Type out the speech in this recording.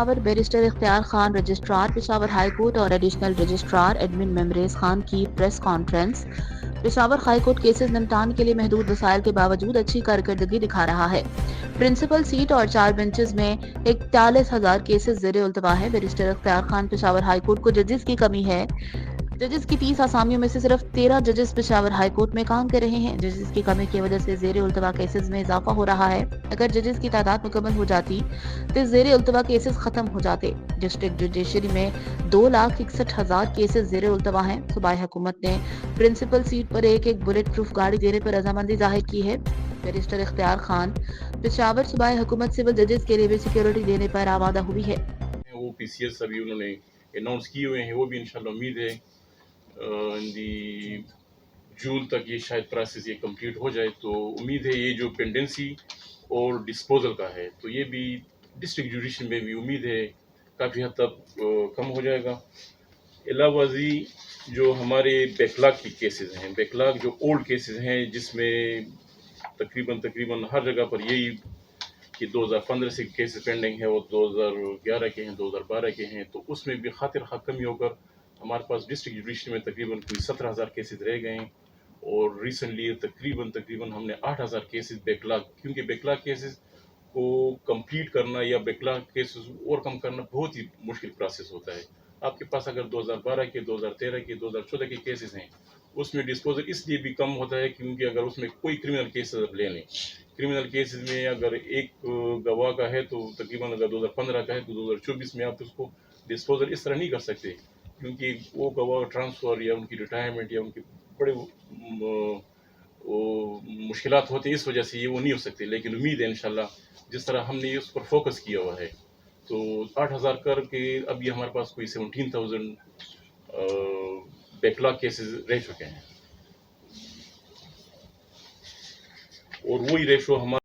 Peshawar barrister Ikhtiyar Khan registrar Peshawar high court اور additional registrar admin ممبریز خان کی press conference. Peshawar high court cases نمٹان کے لیے محدود وسائل کے باوجود اچھی کارکردگی دکھا رہا ہے۔ پرنسپل سیٹ اور 4 بینچز میں 41,000 کیسز زیر التوا ہے۔ Barrister Ikhtiyar Khan Peshawar high court کو ججز کی کمی ہے۔ ججز کی 30 آسامیوں میں سے صرف 13 ججز پشاور ہائی کورٹ میں کام کر رہے ہیں۔ ججز کی کمی کی وجہ سے زیر التوا کیسز میں اضافہ ہو رہا ہے۔ اگر ججز کی تعداد مکمل ہو جاتی تو زیر التوا کیسز ختم ہو جاتے۔ ڈسٹرکٹ جوڈیشری میں 2,61,000 کیسز زیر التوا ہیں۔ صوبائی حکومت نے پرنسپل سیٹ پر ایک بلیٹ پروف گاڑی دینے پر رضامندی ظاہر کی ہے۔ بیرسٹر اختیار خان پشاور صوبائی حکومت سول ججز کے لیے بھی سیکیورٹی دینے پر آمادہ ہوئی ہے۔ وہ پی سی ایس ابھی انہوں نے اناؤنس کیے ہوئے ہیں، وہ بھی انشاءاللہ امید ہے جون تک یہ شاید پروسیس یہ کمپلیٹ ہو جائے، تو امید ہے یہ جو پینڈنسی اور ڈسپوزل کا ہے تو یہ بھی ڈسٹرکٹ جوڈیشن میں بھی امید ہے کافی حد تک کم ہو جائے گا۔ علاوہ ازیں جو ہمارے بیکلاگ کی کیسز ہیں، بیکلاگ جو اولڈ کیسز ہیں جس میں تقریباً ہر جگہ پر یہی کہ 2015 سے کیسز پینڈنگ ہے اور 2011 کے ہیں، 2012 کے ہیں، تو اس میں بھی خاطر خواہ کمی ہو کر ہمارے پاس ڈسٹرکٹ جوڈیشری میں تقریباً کوئی 17,000 کیسز رہ گئے ہیں، اور ریسنٹلی تقریباً ہم نے 8,000 کیسز بیکلاگ، کیونکہ بیکلاگ کیسز کو کمپلیٹ کرنا یا بیکلاگ کیسز اور کم کرنا بہت ہی مشکل پروسیس ہوتا ہے۔ آپ کے پاس اگر 2012 کے، 2013 کے، 2014 کے کیسز ہیں، اس میں ڈسپوزل اس لیے بھی کم ہوتا ہے کیونکہ اگر اس میں کوئی کرمنل کیسز آپ لے لیں، کرمنل کیسز میں اگر ایک گواہ کا ہے تو تقریباً اگر 2015 کا ہے تو 2024 میں آپ اس کو ڈسپوزل اس طرح نہیں کر سکتے، کیونکہ وہ گواہ ٹرانسفر یا ان کی ریٹائرمنٹ یا ان کے بڑے مشکلات ہوتے ہیں، اس وجہ سے یہ وہ نہیں ہو سکتے۔ لیکن امید ہے انشاءاللہ جس طرح ہم نے اس پر فوکس کیا ہوا ہے تو 8,000 کر کے اب یہ ہمارے پاس کوئی 17,000 بیکلاگ کیسز رہ چکے ہیں، اور وہی ریشو ہمارا